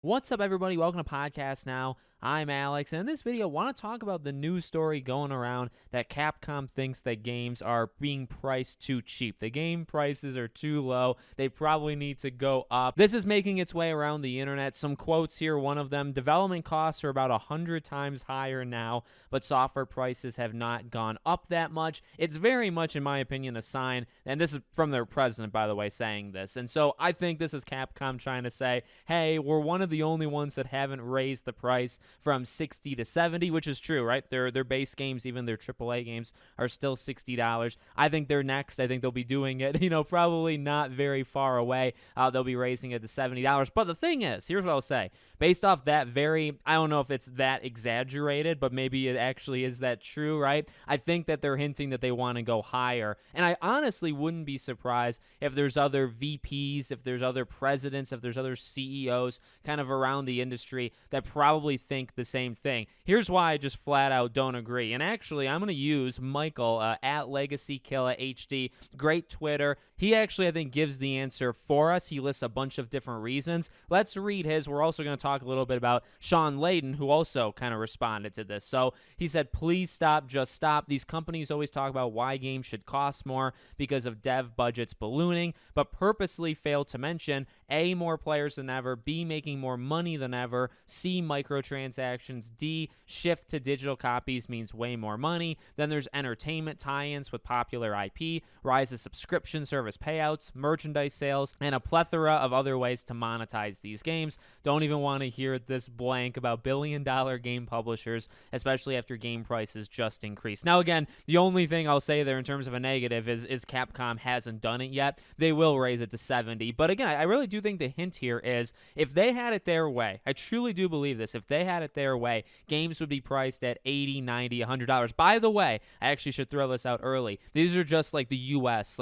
What's up, everybody? Welcome to Podcast Now. I'm Alex, and in this video, I want to talk about the news story going around that Capcom thinks that games are being priced too cheap. The game prices are too low. They probably need to go up. This is making its way around the internet. Some quotes here, one of them, development costs are about 100 times higher now, but software prices have not gone up that much. It's very much, in my opinion, a sign, and this is from their president, by the way, saying this. And so I think this is Capcom trying to say, hey, we're one of the only ones that haven't raised the price from 60 to 70, which is true, right? Their base games, even their AAA games, are still $60. I think they're next. I think they'll be doing it, probably not very far away. They'll be raising it to $70. But the thing is, here's what I'll say. Based off that I don't know if it's that exaggerated, but maybe it actually is that true, right? I think that they're hinting that they want to go higher. And I honestly wouldn't be surprised if there's other VPs, if there's other presidents, if there's other CEOs kind of around the industry that probably think the same thing. Here's why I just flat out don't agree. And actually, I'm going to use Michael at LegacyKilla HD. Great Twitter. He actually, I think, gives the answer for us. He lists a bunch of different reasons. Let's read his. We're also going to talk a little bit about Sean Layden, who also kind of responded to this. So he said, please stop, just stop. These companies always talk about why games should cost more because of dev budgets ballooning, but purposely fail to mention A, more players than ever, B, making more money than ever, C, microtransactions, D, shift to digital copies means way more money. Then there's entertainment tie-ins with popular IP, rise of subscription service payouts, merchandise sales, and a plethora of other ways to monetize these games. Don't even want to hear this blank about billion-dollar game publishers, especially after game prices just increased. Now, again, the only thing I'll say there in terms of a negative is Capcom hasn't done it yet. They will raise it to 70. But again, I really do think the hint here is if they had it their way, I truly do believe this, if they had it their way, games would be priced at $80, $90, $100. By the way, I actually should throw this out early. These are just like the US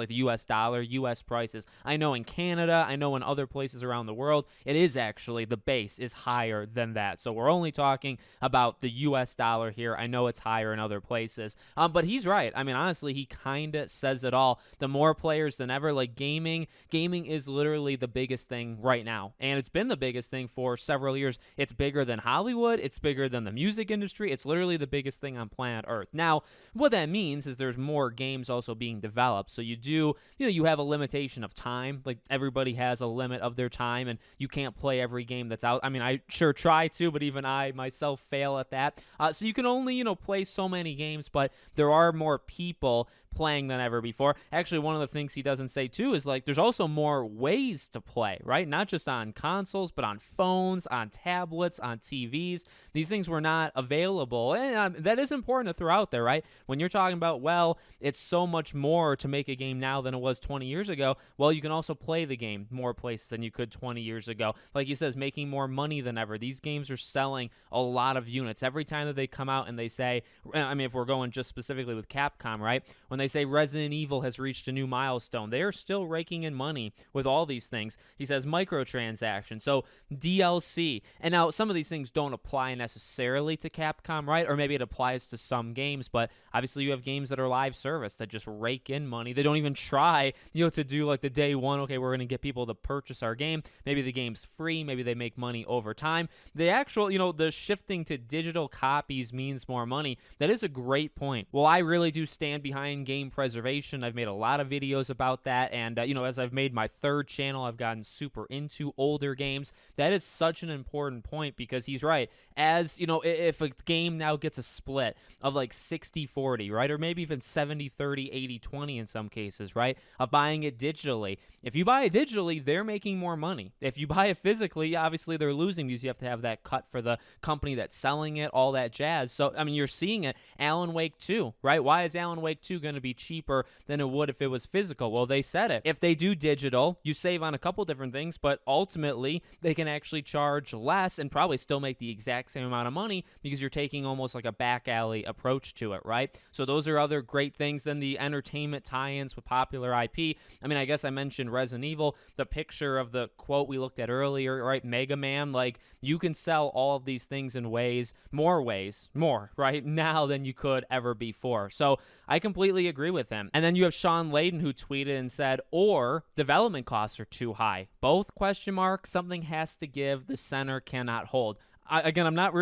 dollar, US prices. I know in Canada, I know in other places around the world, it is actually, the base is higher than that. So we're only talking about the US dollar here. I know it's higher in other places. But he's right. I mean, honestly, he kind of says it all. The more players than ever, like gaming is literally the biggest thing right now. And it's been the biggest thing for several years. It's bigger than Hollywood. It's bigger than the music industry. It's literally the biggest thing on planet Earth. Now, what that means is there's more games also being developed. So you have a limitation of time. Like everybody has a limit of their time, and you can't play every game that's out. I mean, I sure try to, but even I myself fail at that. So you can only, play so many games, but there are more people playing than ever before. Actually, one of the things he doesn't say too is like there's also more ways to play, right? Not just on consoles, but on phones, on tablets, on TVs. These things were not available, and that is important to throw out there, right? When you're talking about, well, it's so much more to make a game now than it was 20 years ago, well, you can also play the game more places than you could 20 years ago. Like he says, making more money than ever. These games are selling a lot of units. Every time that they come out and they say, I mean, if we're going just specifically with Capcom, right? When they say Resident Evil has reached a new milestone, they are still raking in money with all these things. He says microtransactions, so DLC. And now some of these things don't apply necessarily to Capcom, right? Or maybe it applies to some games, but obviously you have games that are live service that just rake in money. They don't even try, to do like the day one, okay, we're going to get people to purchase our game. Maybe the game's free. Maybe they make money over time. The actual, the shifting to digital copies means more money. That is a great point. Well, I really do stand behind game preservation. I've made a lot of videos about that, and as I've made my third channel, I've gotten super into older games. That is such an important point because he's right. As if a game now gets a split of like 60-40, right, or maybe even 70-30, 80-20 in some cases, right, of buying it digitally. If you buy it digitally, they're making more money. If you buy it physically, obviously they're losing because you have to have that cut for the company that's selling it, all that jazz. So I mean, you're seeing it. Alan Wake 2, right? Why is Alan Wake 2 going to be cheaper than it would if it was physical? Well, they said it. If they do digital, you save on a couple different things, but ultimately they can actually charge less and probably still make the exact same amount of money because you're taking almost like a back alley approach to it, right? So those are other great things. Then the entertainment tie-ins with popular IP. I mean, I guess I mentioned Resident Evil, the picture of the quote we looked at earlier, right? Mega Man, like you can sell all of these things in more ways, right, now than you could ever before. So I completely agree with him. And then you have Sean Layden, who tweeted and said, or development costs are too high. Both question marks. Something has to give. The center cannot hold. Again, I'm not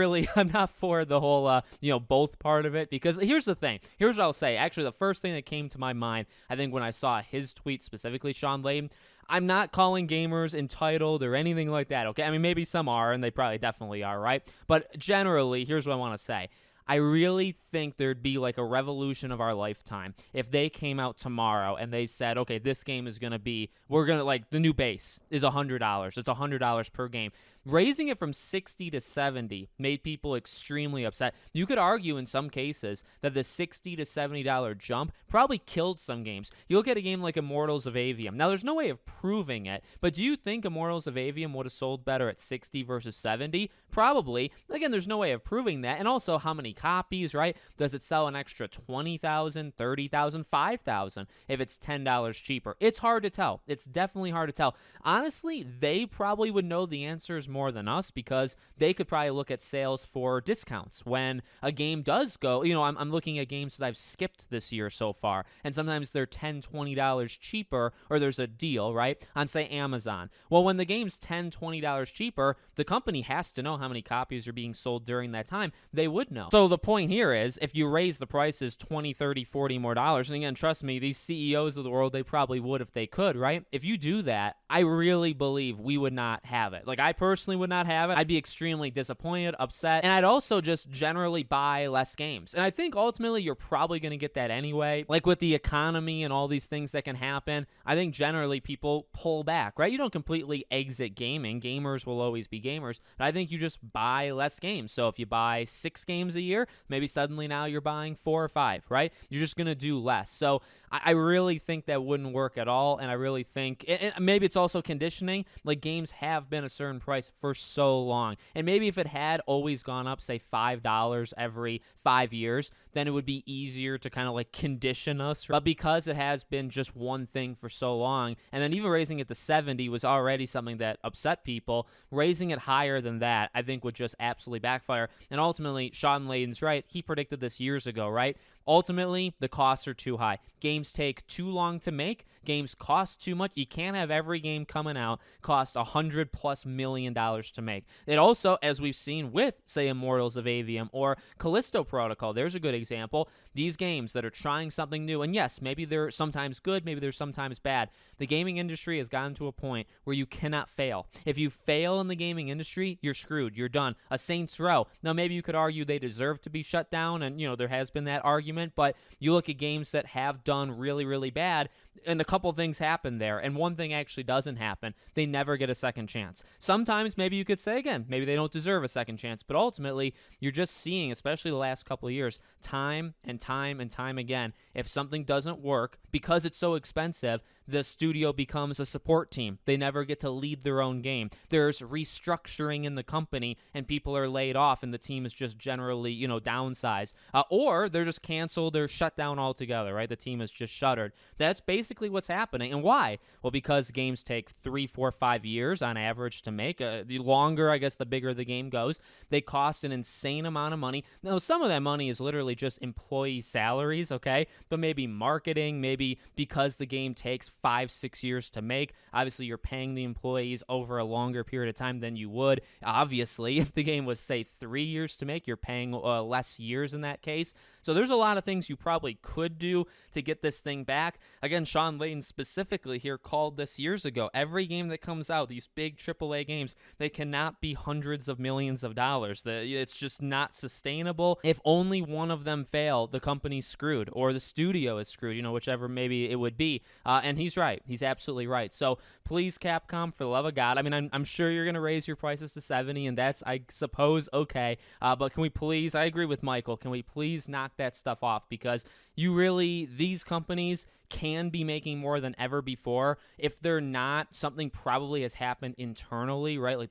for the whole, both part of it, because here's the thing. Here's what I'll say. Actually, the first thing that came to my mind, I think when I saw his tweet, specifically Sean Layden, I'm not calling gamers entitled or anything like that, okay? I mean, maybe some are, and they probably definitely are, right? But generally, here's what I want to say. I really think there'd be like a revolution of our lifetime if they came out tomorrow and they said, okay, this game is going to be, the new base is $100. It's $100 per game. Raising it from 60 to 70 made people extremely upset. You could argue in some cases that the $60 to $70 jump probably killed some games. You look at a game like Immortals of Avium. Now, there's no way of proving it, but do you think Immortals of Avium would have sold better at 60 versus 70? Probably. Again, there's no way of proving that. And also, how many copies, right? Does it sell an extra 20,000, 30,000, 5,000 if it's $10 cheaper? It's hard to tell. It's definitely hard to tell. Honestly, they probably would know the answers more than us, because they could probably look at sales for discounts when a game does go. I'm looking at games that I've skipped this year so far, and sometimes they're $10, $20 cheaper, or there's a deal, right, on, say, Amazon. Well, when the game's $10, $20 cheaper, the company has to know how many copies are being sold during that time. They would know. So the point here is, if you raise the prices 20, 30, 40 more dollars, and again, trust me, these CEOs of the world, they probably would if they could, right? If you do that, I really believe we would not have it. Like, I personally would not have it. I'd be extremely disappointed, upset, and I'd also just generally buy less games. And I think ultimately you're probably going to get that anyway. Like, with the economy and all these things that can happen, I think generally people pull back, right? You don't completely exit gaming. Gamers will always be gamers. But I think you just buy less games. So if you buy 6 games a year, maybe suddenly now you're buying 4 or 5, right? You're just going to do less. So I really think that wouldn't work at all, and I really think, and maybe it's also conditioning, like games have been a certain price for so long, and maybe if it had always gone up, say $5 every 5 years, then it would be easier to kind of like condition us, but because it has been just one thing for so long, and then even raising it to 70 was already something that upset people, raising it higher than that, I think would just absolutely backfire, and ultimately, Sean Layden's right, he predicted this years ago, right? Ultimately, the costs are too high. Games take too long to make. Games cost too much. You can't have every game coming out cost $100+ million to make. It also, as we've seen with, say, Immortals of Avium or Callisto Protocol, there's a good example. These games that are trying something new, and yes, maybe they're sometimes good, maybe they're sometimes bad. The gaming industry has gotten to a point where you cannot fail. If you fail in the gaming industry, you're screwed. You're done. A Saints Row. Now, maybe you could argue they deserve to be shut down, and, there has been that argument, but you look at games that have done really, really bad, and a couple things happen there, and one thing actually doesn't happen. They never get a second chance. Sometimes maybe you could say, again, maybe they don't deserve a second chance, but ultimately, you're just seeing, especially the last couple of years, time and time and time again, if something doesn't work, because it's so expensive, the studio becomes a support team. They never get to lead their own game. There's restructuring in the company, and people are laid off, and the team is just generally, downsized. Or they're just canceled or shut down altogether, right? The team is just shuttered. That's basically what's happening. And why? Well, because games take 3, 4, 5 years on average to make. The longer, I guess, the bigger the game goes. They cost an insane amount of money. Now, some of that money is literally just employee salaries, okay? But maybe marketing, maybe because the game takes 5, 6 years to make. Obviously, you're paying the employees over a longer period of time than you would. Obviously, if the game was, say, 3 years to make, you're paying less years in that case. So there's a lot of things you probably could do to get this thing back. Again, Sean Layden specifically here called this years ago. Every game that comes out, these big AAA games, they cannot be hundreds of millions of dollars. It's just not sustainable. If only one of them fail, the company's screwed, or the studio is screwed, whichever maybe it would be. And he's right. He's absolutely right. So please, Capcom, for the love of God, I mean, I'm sure you're going to raise your prices to 70, and that's, I suppose, okay. But can we please, I agree with Michael, can we please knock that stuff off? Because these companies can be making more than ever before. If they're not, something probably has happened internally, right? Like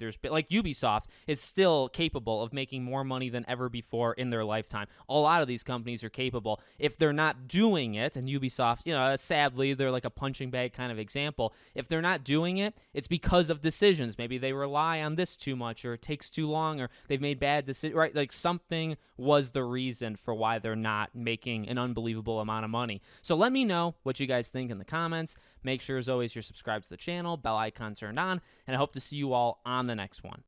Ubisoft is still capable of making more money than ever before in their lifetime. A lot of these companies are capable. If they're not doing it, and Ubisoft, sadly, they're like a punching bag kind of example. If they're not doing it, it's because of decisions. Maybe they rely on this too much, or it takes too long, or they've made bad decisions, right? Like something was the reason for why they're not making an unbelievable unbelievable amount of money. So let me know what you guys think in the comments. Make sure, as always, you're subscribed to the channel, bell icon turned on, and I hope to see you all on the next one.